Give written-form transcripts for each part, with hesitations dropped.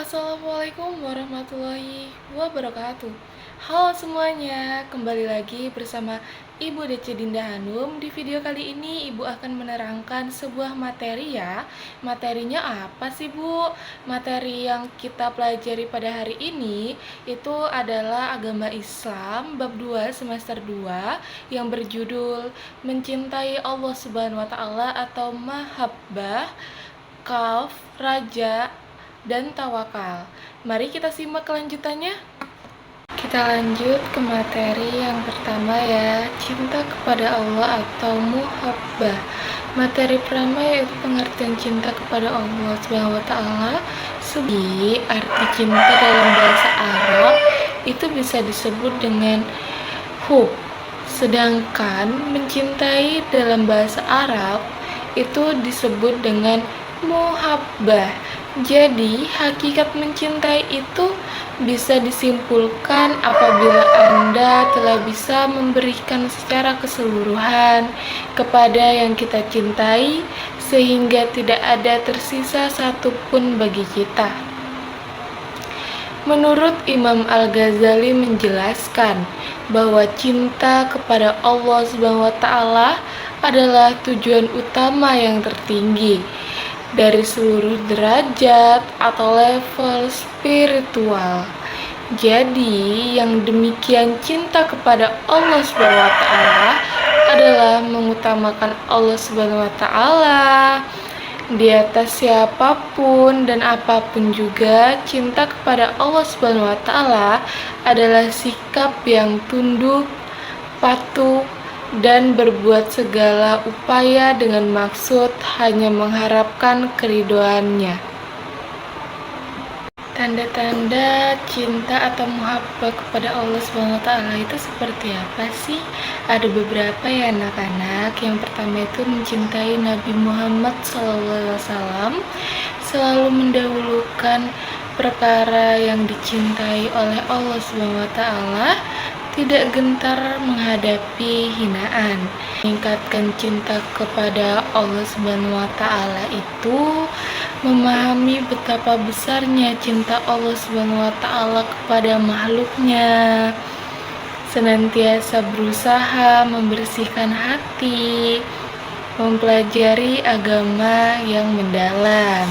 Assalamualaikum warahmatullahi wabarakatuh. Halo semuanya, kembali lagi bersama Ibu Dece Dinda Hanum. Di video kali ini Ibu akan menerangkan sebuah materi ya. Materinya apa sih Bu? Materi yang kita pelajari pada hari ini itu adalah Agama Islam bab 2 semester 2 yang berjudul Mencintai Allah Subhanahu wa taala atau Mahabbah, Kaf, Raja, dan tawakal. Mari kita simak kelanjutannya. Kita lanjut ke materi yang pertama ya, cinta kepada Allah atau muhabbah. Materi pertama yaitu pengertian cinta kepada Allah Subhanahu wa taala. Sebagai arti cinta dalam bahasa Arab itu bisa disebut dengan hub. Sedangkan mencintai dalam bahasa Arab itu disebut dengan muhabbah. Jadi, hakikat mencintai itu bisa disimpulkan apabila Anda telah bisa memberikan secara keseluruhan kepada yang kita cintai, sehingga tidak ada tersisa satupun bagi kita. Menurut Imam Al-Ghazali menjelaskan bahwa cinta kepada Allah SWT adalah tujuan utama yang tertinggi dari seluruh derajat atau level spiritual. Jadi, yang demikian cinta kepada Allah Subhanahu wa taala adalah mengutamakan Allah Subhanahu wa taala di atas siapapun dan apapun juga. Cinta kepada Allah Subhanahu wa taala adalah sikap yang tunduk, patuh, dan berbuat segala upaya dengan maksud hanya mengharapkan keridhoannya. Tanda-tanda cinta atau muhabbah kepada Allah SWT itu seperti apa sih? Ada beberapa ya anak-anak. Yang pertama itu mencintai Nabi Muhammad SAW, selalu mendahulukan perkara yang dicintai oleh Allah SWT, tidak gentar menghadapi hinaan. Meningkatkan cinta kepada Allah Subhanahu wa taala itu memahami betapa besarnya cinta Allah Subhanahu wa taala kepada makhluknya. Senantiasa berusaha membersihkan hati, mempelajari agama yang mendalam.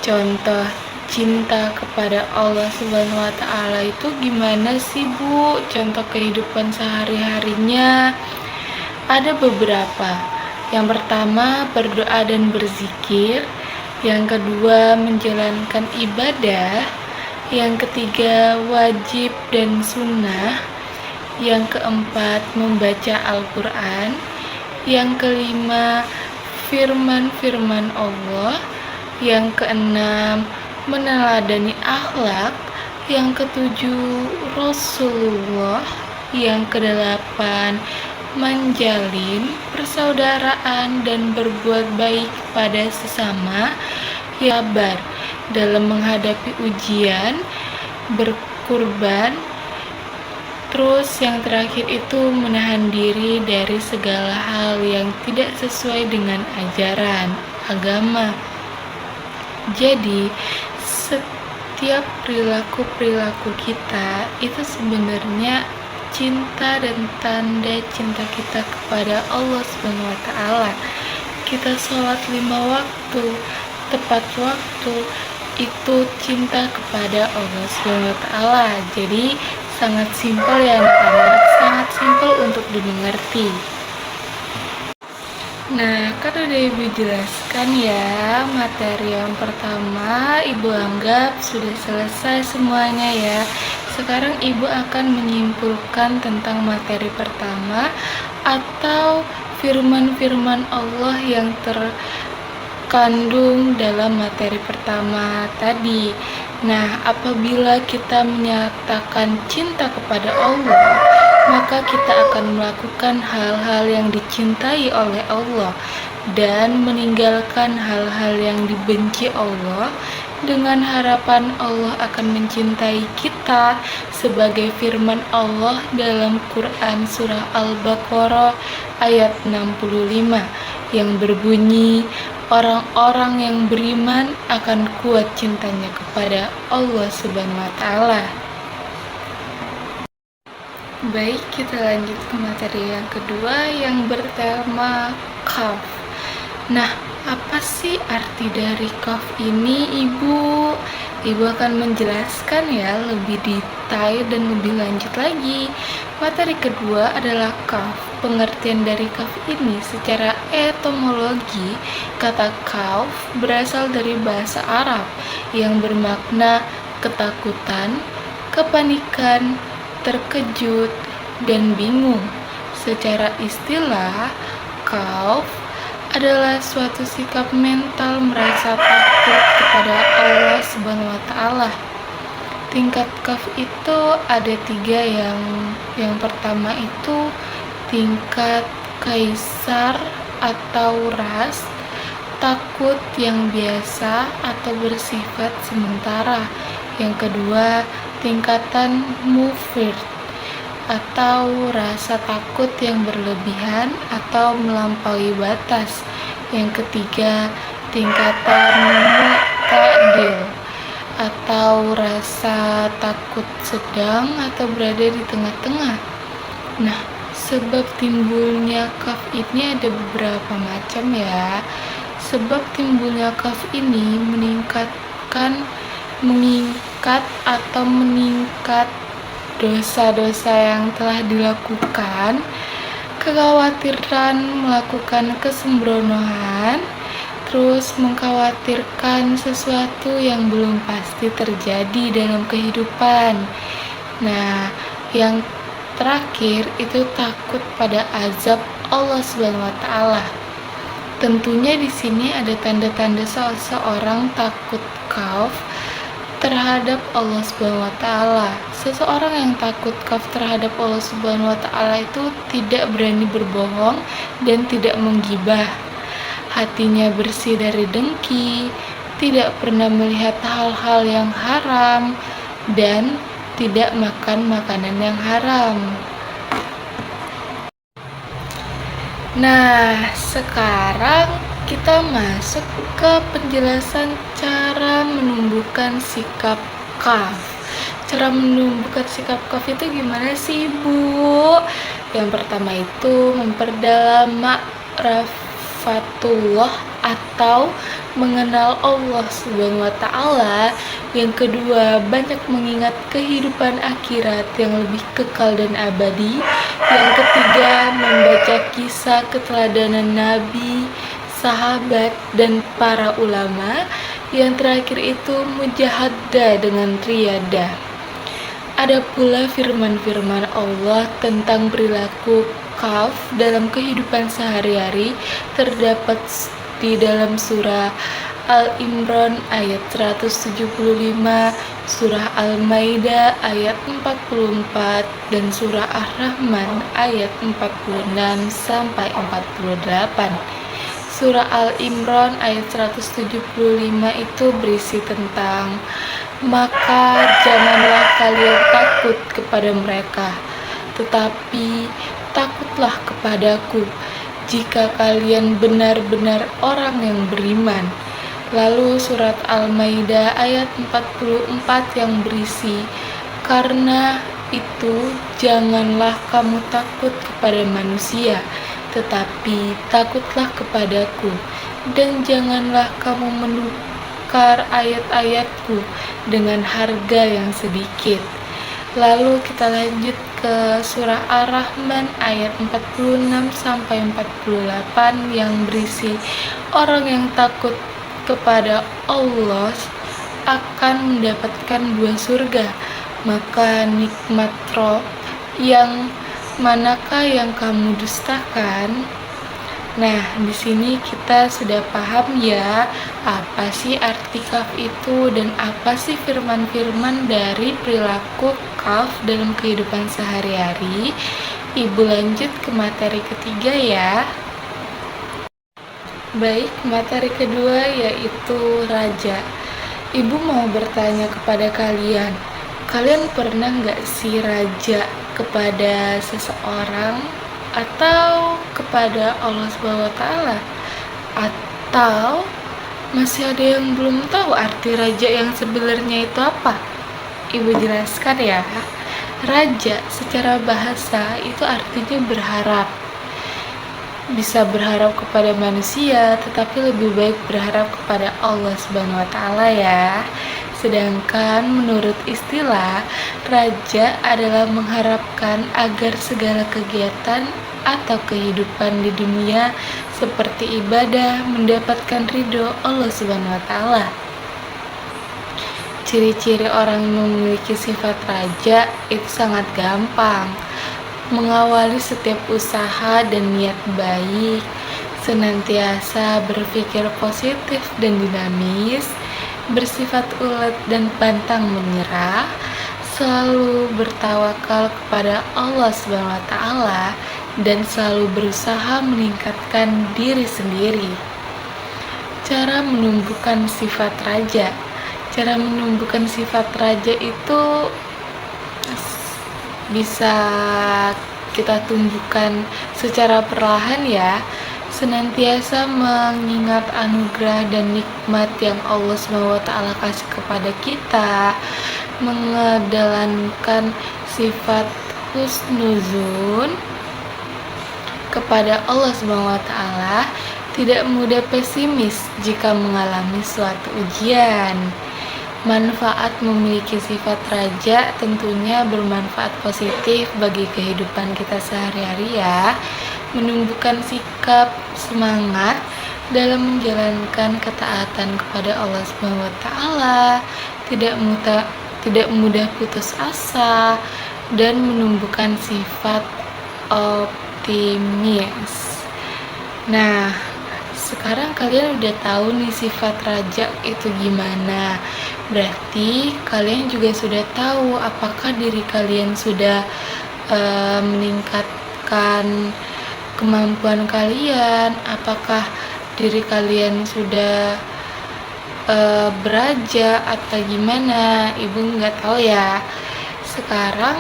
Contoh cinta kepada Allah Subhanahu wa taala itu gimana sih Bu? Contoh kehidupan sehari-harinya ada beberapa. Yang pertama, berdoa dan berzikir. Yang kedua, menjalankan ibadah. Yang ketiga, wajib dan sunnah. Yang keempat, membaca Al-Quran. Yang kelima, firman-firman Allah. Yang keenam, meneladani akhlak. Yang ketujuh, Rasulullah. Yang kedelapan, menjalin persaudaraan dan berbuat baik pada sesama. Sabar dalam menghadapi ujian, berkurban. Terus yang terakhir itu menahan diri dari segala hal yang tidak sesuai dengan ajaran agama. Jadi, setiap perilaku kita itu sebenarnya cinta dan tanda cinta kita kepada Allah Subhanahu wa taala. Kita sholat 5 waktu, tepat waktu, itu cinta kepada Allah Subhanahu wa taala. Jadi, sangat simpel ya anak-anak, sangat simpel untuk dimengerti. Nah, kan udah Ibu jelaskan ya, materi yang pertama Ibu anggap sudah selesai semuanya ya. Sekarang Ibu akan menyimpulkan tentang materi pertama atau firman-firman Allah yang terkandung dalam materi pertama tadi. Nah, apabila kita menyatakan cinta kepada Allah, maka kita akan melakukan hal-hal yang dicintai oleh Allah dan meninggalkan hal-hal yang dibenci Allah dengan harapan Allah akan mencintai kita, sebagai firman Allah dalam Quran surah Al-Baqarah ayat 65 yang berbunyi, Orang-orang yang beriman akan kuat cintanya kepada Allah Subhanahu wa Ta'ala. Baik, kita lanjut ke materi yang kedua yang bertema Qaf. Nah, apa sih arti dari Qaf ini, Ibu? Ibu akan menjelaskan ya lebih detail dan lebih lanjut lagi. Materi kedua adalah Qaf. Pengertian dari Qaf ini secara etimologi, kata Qaf berasal dari bahasa Arab yang bermakna ketakutan, kepanikan, terkejut, dan bingung. Secara istilah, khauf adalah suatu sikap mental merasa takut kepada Allah Subhanahu wa Ta'ala. Tingkat khauf itu ada 3. Yang pertama itu tingkat kaisar atau ras, takut yang biasa atau bersifat sementara. Yang kedua, tingkatan mufrid atau rasa takut yang berlebihan atau melampaui batas. Yang ketiga, tingkatan mu'tadil atau rasa takut sedang atau berada di tengah-tengah. Nah, sebab timbulnya kaf ini ada beberapa macam ya. Sebab timbulnya kaf ini meningkat dosa-dosa yang telah dilakukan, kekhawatiran melakukan kesembronoan, terus mengkhawatirkan sesuatu yang belum pasti terjadi dalam kehidupan. Nah, yang terakhir itu takut pada azab Allah Subhanahu wa Ta'ala. Tentunya di sini ada tanda-tanda seseorang takut khauf terhadap Allah Subhanahu wa Ta'ala. Seseorang yang takut khauf terhadap Allah Subhanahu wa Ta'ala itu tidak berani berbohong dan tidak menggibah. Hatinya bersih dari dengki, tidak pernah melihat hal-hal yang haram, dan tidak makan makanan yang haram. Nah, sekarang kita masuk ke penjelasan cara menumbuhkan sikap kaf. Cara menumbuhkan sikap kaf itu gimana sih, Bu? Yang pertama itu memperdalam ma'rifatullah atau mengenal Allah Subhanahu wa Ta'ala. Yang kedua, banyak mengingat kehidupan akhirat yang lebih kekal dan abadi. Yang ketiga, membaca kisah keteladanan Nabi, sahabat, dan para ulama. Yang terakhir itu mujahadah dengan riyadah. Ada pula firman-firman Allah tentang perilaku kaf dalam kehidupan sehari-hari, terdapat di dalam surah Al-Imran ayat 175, surah Al-Maidah ayat 44, dan surah Ar-Rahman ayat 46 sampai 48. Surah Al-Imran ayat 175 itu berisi tentang, maka janganlah kalian takut kepada mereka, tetapi takutlah kepadaku jika kalian benar-benar orang yang beriman. Lalu surat Al-Maidah ayat 44 yang berisi, karena itu janganlah kamu takut kepada manusia, tetapi takutlah kepadaku, dan janganlah kamu menukar ayat-ayatku dengan harga yang sedikit. Lalu kita lanjut ke surah Ar-Rahman ayat 46 sampai 48 yang berisi, orang yang takut kepada Allah akan mendapatkan 2 surga, maka nikmat Rob yang manakah yang kamu dustakan? Nah, di sini kita sudah paham ya apa sih arti kaf itu dan apa sih firman-firman dari perilaku kaf dalam kehidupan sehari-hari. Ibu lanjut ke materi ketiga ya. Baik, materi kedua yaitu raja. Ibu mau bertanya kepada kalian pernah nggak sih raja kepada seseorang atau kepada Allah Subhanahu wa Ta'ala? Atau masih ada yang belum tahu arti raja yang sebenarnya itu apa? Ibu jelaskan ya. Raja secara bahasa itu artinya berharap. Bisa berharap kepada manusia, tetapi lebih baik berharap kepada Allah Subhanahu wa taala ya. Sedangkan menurut istilah, raja adalah mengharapkan agar segala kegiatan atau kehidupan di dunia seperti ibadah mendapatkan ridho Allah Subhanahu wa taala. Ciri-ciri orang yang memiliki sifat raja itu sangat gampang. Mengawali setiap usaha dan niat baik, senantiasa berpikir positif dan dinamis, bersifat ulet dan pantang menyerah, selalu bertawakal kepada Allah Subhanahu wa taala dan selalu berusaha meningkatkan diri sendiri. Cara menumbuhkan sifat raja. Cara menumbuhkan sifat raja itu bisa kita tumbuhkan secara perlahan ya, senantiasa mengingat anugerah dan nikmat yang Allah SWT kasih kepada kita, mengedepankan sifat husnuzun kepada Allah SWT, tidak mudah pesimis jika mengalami suatu ujian. Manfaat memiliki sifat raja tentunya bermanfaat positif bagi kehidupan kita sehari-hari ya. Menumbuhkan sikap semangat dalam menjalankan ketaatan kepada Allah Subhanahu wa taala, tidak mudah putus asa, dan menumbuhkan sifat optimis. Nah, sekarang kalian udah tahu nih sifat raja itu gimana. Berarti kalian juga sudah tahu apakah diri kalian sudah meningkatkan kemampuan kalian, apakah diri kalian sudah beraja atau gimana. Ibu nggak tahu ya. Sekarang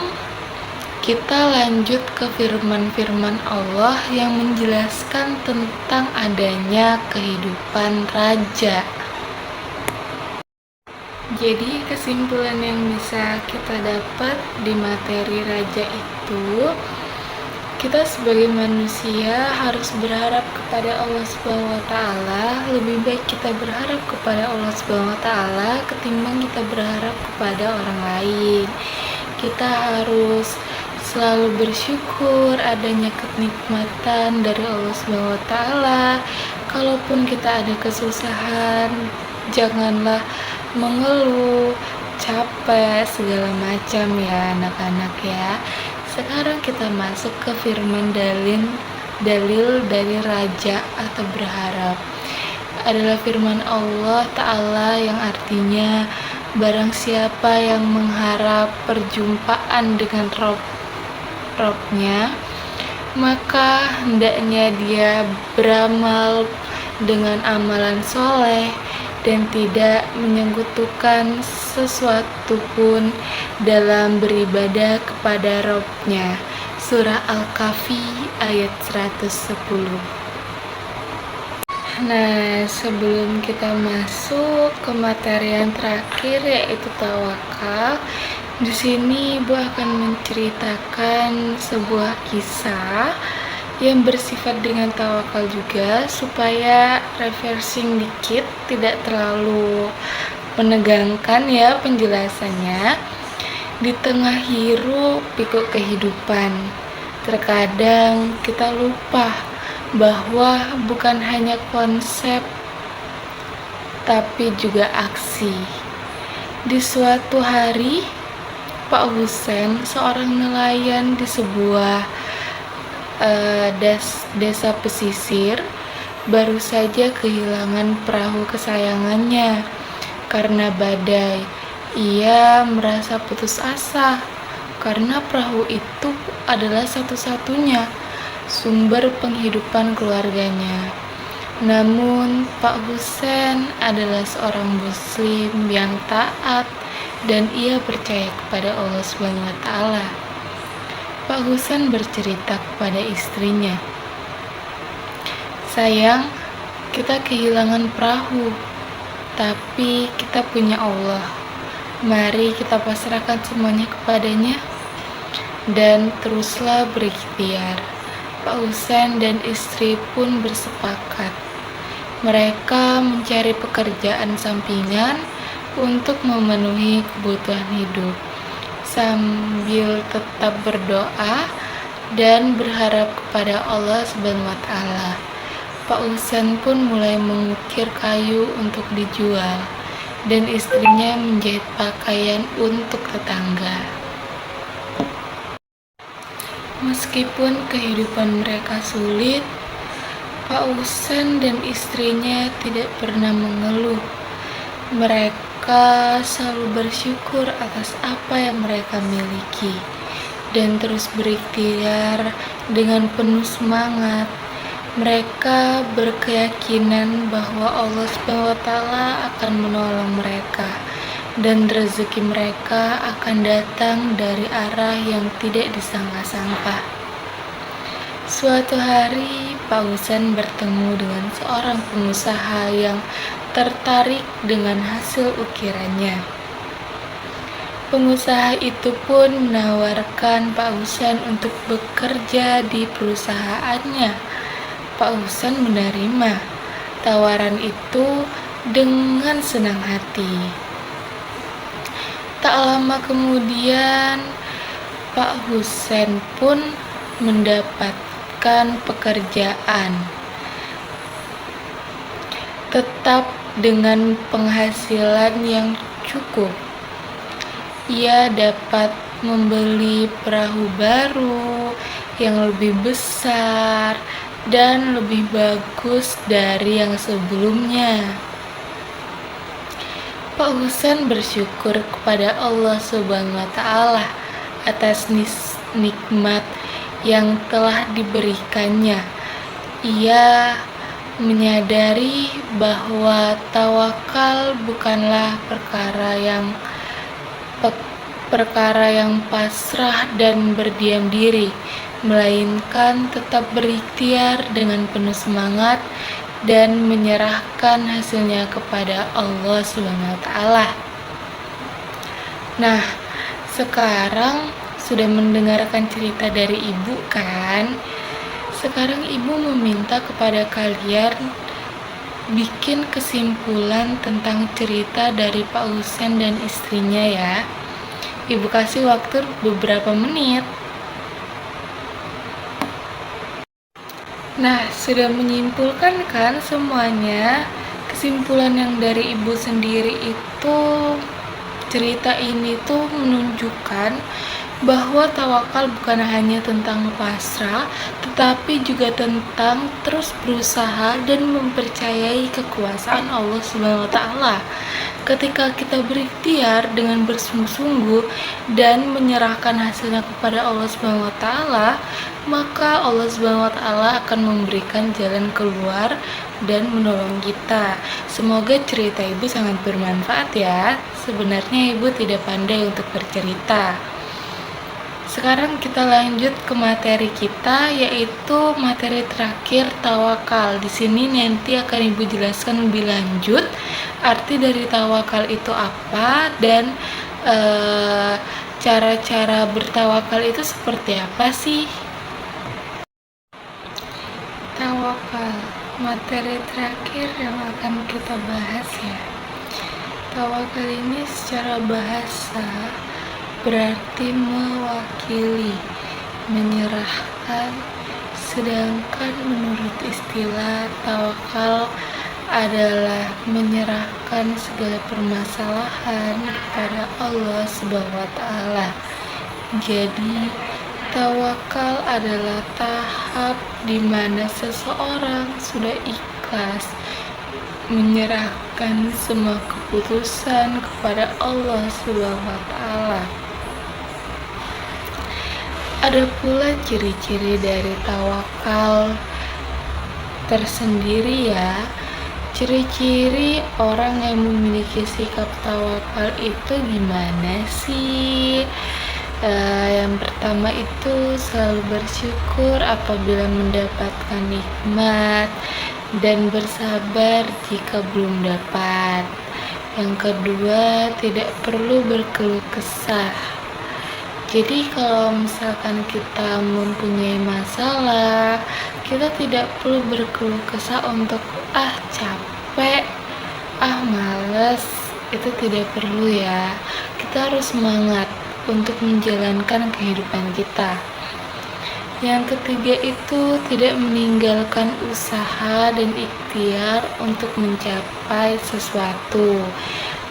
kita lanjut ke firman-firman Allah yang menjelaskan tentang adanya kehidupan raja. Jadi kesimpulan yang bisa kita dapat di materi raja itu, kita sebagai manusia harus berharap kepada Allah Subhanahu wa taala. Lebih baik kita berharap kepada Allah Subhanahu wa taala ketimbang kita berharap kepada orang lain. Kita harus selalu bersyukur adanya kenikmatan dari Allah Subhanahu wa taala. Kalaupun kita ada kesusahan, janganlah mengeluh, capek, segala macam ya anak-anak ya. Sekarang kita masuk ke firman dalil dari raja atau berharap. Adalah firman Allah Ta'ala yang artinya barang siapa yang mengharap perjumpaan dengan Robnya, maka hendaknya dia beramal dengan amalan soleh dan tidak menyekutukan sesuatu pun dalam beribadah kepada Robnya. Surah Al-Kahfi ayat 110. Nah, sebelum kita masuk ke materi yang terakhir yaitu tawakal, di sini Ibu akan menceritakan sebuah kisah yang bersifat dengan tawakal juga, supaya refreshing dikit, tidak terlalu menegangkan ya penjelasannya. Di tengah hiruk pikuk kehidupan, terkadang kita lupa bahwa bukan hanya konsep tapi juga aksi. Di suatu hari, Pak Husen, seorang nelayan di sebuah desa pesisir, baru saja kehilangan perahu kesayangannya karena badai. Ia merasa putus asa karena perahu itu adalah satu-satunya sumber penghidupan keluarganya. Namun Pak Husen adalah seorang muslim yang taat dan ia percaya kepada Allah Subhanahu wa taala. Pak Husen bercerita kepada istrinya, "Sayang, Kita kehilangan perahu, tapi kita punya Allah. Mari kita pasrahkan semuanya kepadanya dan teruslah berikhtiar. Pak Husain dan istri pun bersepakat. Mereka mencari pekerjaan sampingan untuk memenuhi kebutuhan hidup, sambil tetap berdoa dan berharap kepada Allah Subhanahu wa Ta'ala. Pak Husain pun mulai mengukir kayu untuk dijual, dan istrinya menjahit pakaian untuk tetangga. Meskipun kehidupan mereka sulit, Pak Husain dan istrinya tidak pernah mengeluh. Mereka selalu bersyukur atas apa yang mereka miliki dan terus berikhtiar dengan penuh semangat. Mereka berkeyakinan bahwa Allah SWT akan menolong mereka dan rezeki mereka akan datang dari arah yang tidak disangka-sangka. Suatu hari, Pak Husain bertemu dengan seorang pengusaha yang tertarik dengan hasil ukirannya. Pengusaha itu pun menawarkan Pak Husain untuk bekerja di perusahaannya. Pak Husain menerima tawaran itu dengan senang hati. Tak lama kemudian, Pak Husain pun mendapatkan pekerjaan tetap dengan penghasilan yang cukup. Ia dapat membeli perahu baru yang lebih besar dan lebih bagus dari yang sebelumnya. Pak Husain bersyukur kepada Allah Subhanahu wa Ta'ala atas nikmat yang telah diberikannya. Ia menyadari bahwa tawakal bukanlah perkara yang pasrah dan berdiam diri, melainkan tetap berikhtiar dengan penuh semangat dan menyerahkan hasilnya kepada Allah SWT. Nah, sekarang sudah mendengarkan cerita dari ibu kan? Sekarang ibu meminta kepada kalian bikin kesimpulan tentang cerita dari Pak Husain dan istrinya ya. Ibu kasih waktu beberapa menit. Nah, sudah menyimpulkan kan semuanya? Kesimpulan yang dari ibu sendiri itu, cerita ini tuh menunjukkan bahwa tawakal bukan hanya tentang pasrah, tetapi juga tentang terus berusaha dan mempercayai kekuasaan Allah Subhanahu wa Ta'ala. Ketika kita berikhtiar dengan bersungguh-sungguh dan menyerahkan hasilnya kepada Allah Subhanahu wa Ta'ala, maka Allah Subhanahu wa Ta'ala akan memberikan jalan keluar dan menolong kita. Semoga cerita ibu sangat bermanfaat ya. Sebenarnya ibu tidak pandai untuk bercerita. Sekarang kita lanjut ke materi kita, yaitu materi terakhir, tawakal. Di sini nanti akan ibu jelaskan lebih lanjut arti dari tawakal itu apa dan cara-cara bertawakal itu seperti apa sih? Tawakal, materi terakhir yang akan kita bahas ya. Tawakal ini secara bahasa berarti mewakili, menyerahkan, sedangkan menurut istilah tawakal adalah menyerahkan segala permasalahan kepada Allah Subhanahu wa Ta'ala. Jadi tawakal adalah tahap di mana seseorang sudah ikhlas menyerahkan semua keputusan kepada Allah Subhanahu wa Ta'ala. Ada pula ciri-ciri dari tawakal tersendiri ya. Ciri-ciri orang yang memiliki sikap tawakal itu gimana sih? Yang pertama itu selalu bersyukur apabila mendapatkan nikmat dan bersabar jika belum dapat. Yang kedua, tidak perlu berkeluh kesah. Jadi kalau misalkan kita mempunyai masalah, kita tidak perlu berkeluh kesah untuk capek, males, itu tidak perlu ya. Kita harus semangat untuk menjalankan kehidupan kita. Yang ketiga itu tidak meninggalkan usaha dan ikhtiar untuk mencapai sesuatu.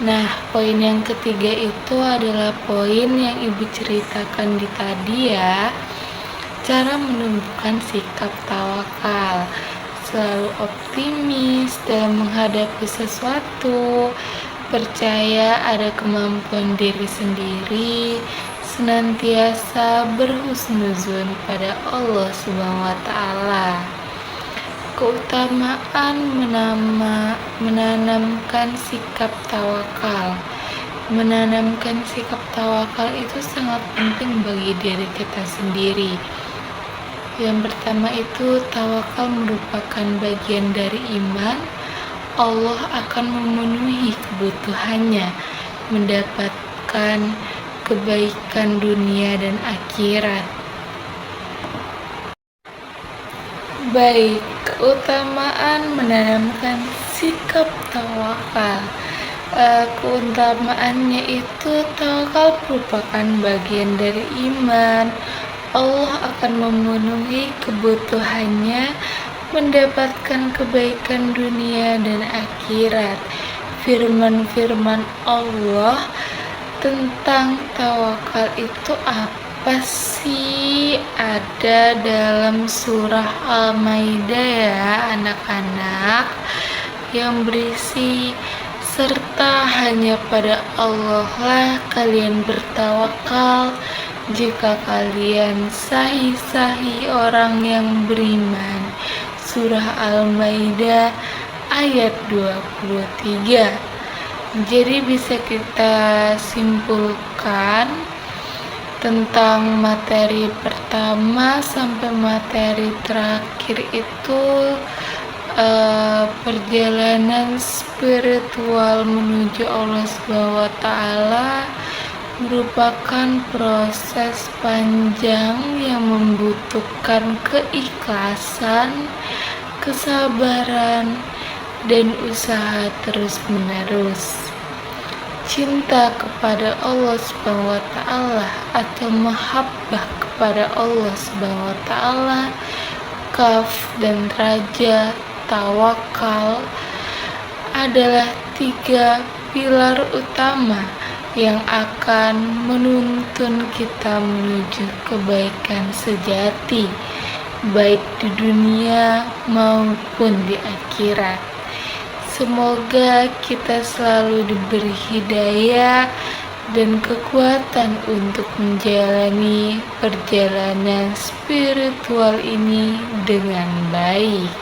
Nah, poin yang ketiga itu adalah poin yang Ibu ceritakan di tadi ya. Cara menumbuhkan sikap tawakal, selalu optimis dalam menghadapi sesuatu, percaya ada kemampuan diri sendiri, senantiasa berhusnuzon pada Allah Subhanahu wa Ta'ala. Keutamaan menanamkan sikap tawakal. Menanamkan sikap tawakal itu sangat penting bagi diri kita sendiri. Yang pertama itu, tawakal merupakan bagian dari iman. Allah akan memenuhi kebutuhannya, mendapatkan kebaikan dunia dan akhirat. Baik, keutamaan menanamkan sikap tawakal. Keutamaannya itu, tawakal merupakan bagian dari iman. Allah akan memenuhi kebutuhannya, mendapatkan kebaikan dunia dan akhirat. Firman-firman Allah tentang tawakal itu apa sih? Ada dalam surah Al-Maidah ya anak-anak, yang berisi serta hanya pada Allah lah kalian bertawakal jika kalian sahih-sahih orang yang beriman. Surah Al-Maidah ayat 23. Jadi bisa kita simpulkan tentang materi pertama sampai materi terakhir itu perjalanan spiritual menuju Allah SWT merupakan proses panjang yang membutuhkan keikhlasan, kesabaran, dan usaha terus-menerus. Cinta kepada Allah Subhanahu wa Ta'ala atau mahabbah kepada Allah Subhanahu wa Ta'ala, kaf dan raja tawakal adalah 3 pilar utama yang akan menuntun kita menuju kebaikan sejati, baik di dunia maupun di akhirat. Semoga kita selalu diberi hidayah dan kekuatan untuk menjalani perjalanan spiritual ini dengan baik.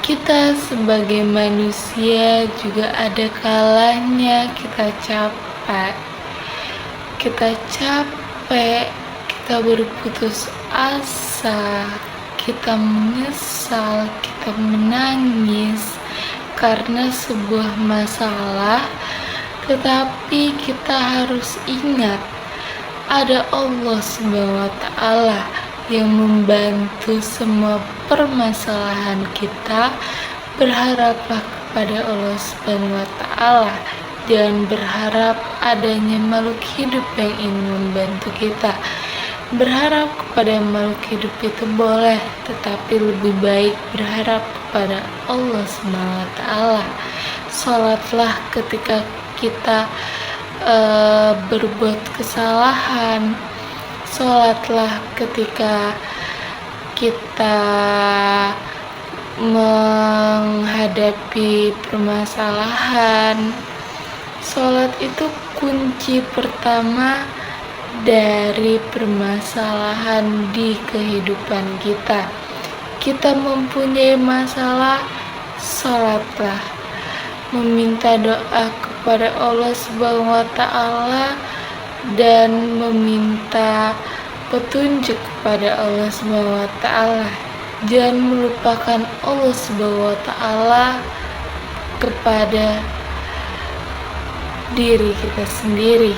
Kita sebagai manusia juga ada kalanya kita capek, kita berputus asa, kita menyesal, kita menangis karena sebuah masalah, tetapi kita harus ingat ada Allah Subhanahu wa Ta'ala yang membantu semua permasalahan kita. Berharaplah kepada Allah Subhanahu wa Ta'ala, jangan berharap adanya makhluk hidup yang ingin membantu kita. Berharap kepada makhluk hidup itu boleh, tetapi lebih baik berharap kepada Allah Subhanahu wa Ta'ala. Sholatlah ketika kita berbuat kesalahan. Sholatlah ketika kita menghadapi permasalahan. Sholat itu kunci pertama dari permasalahan di kehidupan kita. Kita mempunyai masalah, sholatlah, meminta doa kepada Allah Subhanahu wa Ta'ala dan meminta petunjuk kepada Allah Subhanahu wa Ta'ala. Jangan melupakan Allah Subhanahu wa Ta'ala kepada diri kita sendiri.